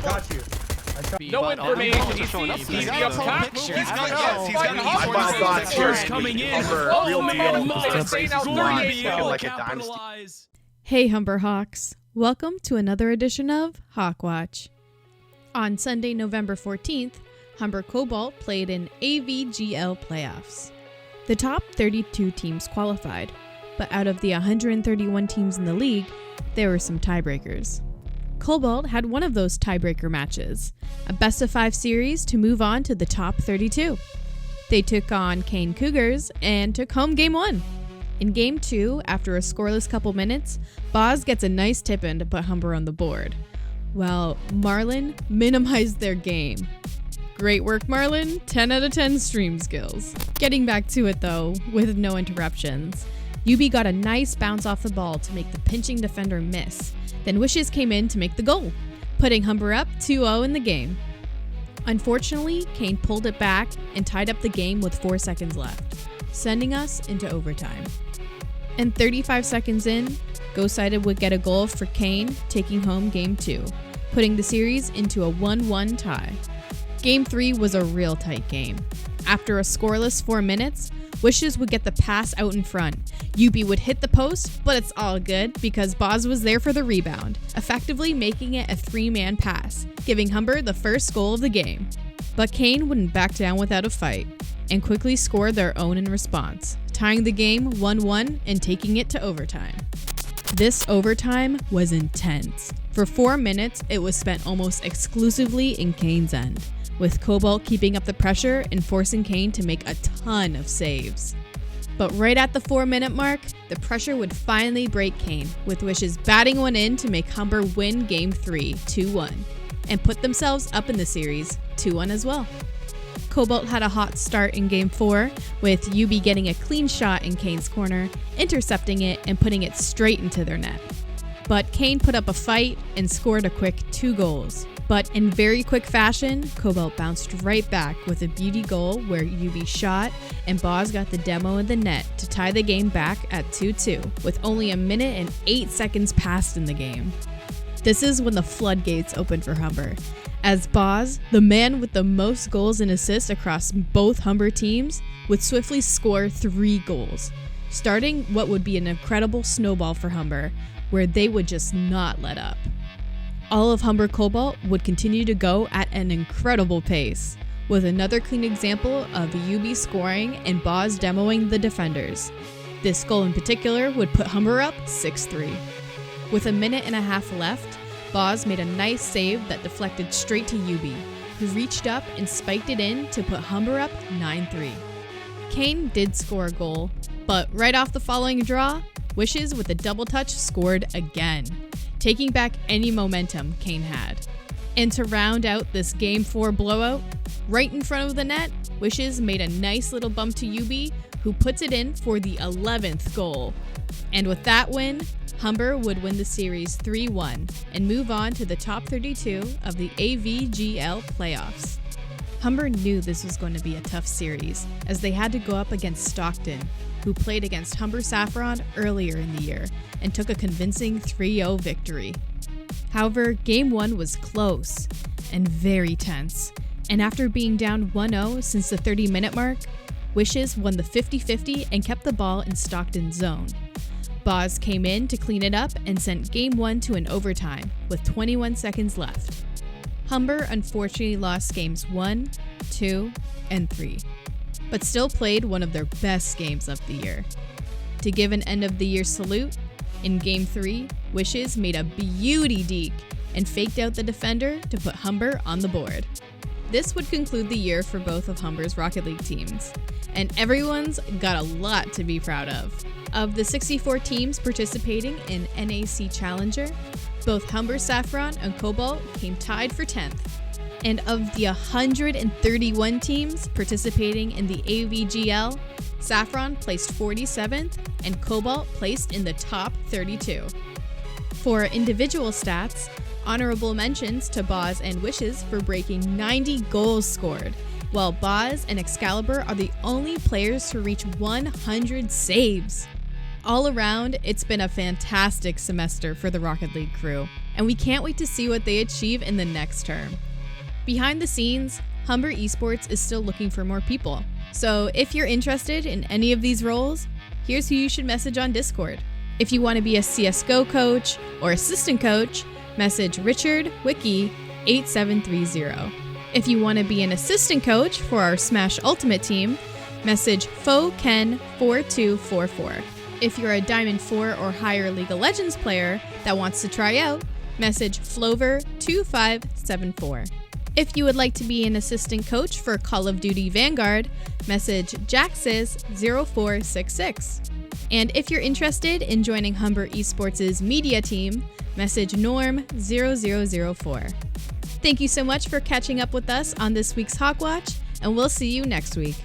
got you. No information. He's showing up. He's got a top. He's got first coming in. Oh man, like a dynasty. Hey Humber Hawks, welcome to another edition of Hawkwatch. On Sunday, November 14th, Humber Cobalt played in AVGL playoffs. The top 32 teams qualified, but out of the 131 teams in the league, there were some tiebreakers. Cobalt had one of those tiebreaker matches, a best-of-5 series to move on to the top 32. They took on Kane Cougars and took home Game 1. In Game 2, after a scoreless couple minutes, Boz gets a nice tip-in to put Humber on the board. Well, Marlin minimized their game. Great work, Marlin. 10 out of 10 stream skills. Getting back to it, though, with no interruptions, UB got a nice bounce off the ball to make the pinching defender miss. Then Wishes came in to make the goal, putting Humber up 2-0 in the game. Unfortunately, Kane pulled it back and tied up the game with 4 seconds left, sending us into overtime. And 35 seconds in, Go Sided would get a goal for Kane, taking home Game 2, putting the series into a 1-1 tie. Game 3 was a real tight game. After a scoreless 4 minutes, Wishes would get the pass out in front. UB would hit the post, but it's all good because Boz was there for the rebound, effectively making it a 3-man pass, giving Humber the first goal of the game. But Kane wouldn't back down without a fight, and quickly scored their own in response, tying the game 1-1 and taking it to overtime. This overtime was intense. For 4 minutes, it was spent almost exclusively in Kane's end, with Cobalt keeping up the pressure and forcing Kane to make a ton of saves. But right at the 4-minute mark, the pressure would finally break Kane, with Wishes batting one in to make Humber win Game 3 2-1, and put themselves up in the series 2-1 as well. Cobalt had a hot start in Game 4, with UB getting a clean shot in Kane's corner, intercepting it and putting it straight into their net. But Kane put up a fight and scored a quick 2 goals. But in very quick fashion, Cobalt bounced right back with a beauty goal where UB shot and Boz got the demo in the net to tie the game back at 2-2, with only a minute and 8 seconds passed in the game. This is when the floodgates opened for Humber, as Boz, the man with the most goals and assists across both Humber teams, would swiftly score 3 goals, starting what would be an incredible snowball for Humber, where they would just not let up. All of Humber Cobalt would continue to go at an incredible pace, with another clean example of UB scoring and Boz demoing the defenders. This goal in particular would put Humber up 6-3. With a minute and a half left, Boz made a nice save that deflected straight to UB, who reached up and spiked it in to put Humber up 9-3. Kane did score a goal, but right off the following draw, Wishes with a double touch scored again, taking back any momentum Kane had. And to round out this Game 4 blowout, right in front of the net, Wishes made a nice little bump to UB, who puts it in for the 11th goal. And with that win, Humber would win the series 3-1 and move on to the top 32 of the AVGL playoffs. Humber knew this was going to be a tough series, as they had to go up against Stockton, who played against Humber Saffron earlier in the year and took a convincing 3-0 victory. However, Game 1 was close and very tense, and after being down 1-0 since the 30-minute mark, Wishes won the 50-50 and kept the ball in Stockton's zone. Boz came in to clean it up and sent Game 1 to an overtime with 21 seconds left. Humber unfortunately lost Games 1, 2, and 3, but still played one of their best games of the year. To give an end-of-the-year salute, in Game 3, Wishes made a beauty deke and faked out the defender to put Humber on the board. This would conclude the year for both of Humber's Rocket League teams, and everyone's got a lot to be proud of. Of the 64 teams participating in NAC Challenger, both Humber Saffron and Cobalt came tied for 10th. And of the 131 teams participating in the AVGL, Saffron placed 47th and Cobalt placed in the top 32. For individual stats, honorable mentions to Boz and Wishes for breaking 90 goals scored, while Boz and Excalibur are the only players to reach 100 saves. All around, it's been a fantastic semester for the Rocket League crew, and we can't wait to see what they achieve in the next term. Behind the scenes, Humber Esports is still looking for more people. So if you're interested in any of these roles, here's who you should message on Discord. If you want to be a CSGO coach or assistant coach, message Richard Wiki 8730. If you want to be an assistant coach for our Smash Ultimate team, message FoKen4244. If you're a Diamond 4 or higher League of Legends player that wants to try out, message Flover2574. If you would like to be an assistant coach for Call of Duty Vanguard, message Jaxis0466. And if you're interested in joining Humber Esports' media team, message Norm0004. Thank you so much for catching up with us on this week's Hawkwatch, and we'll see you next week.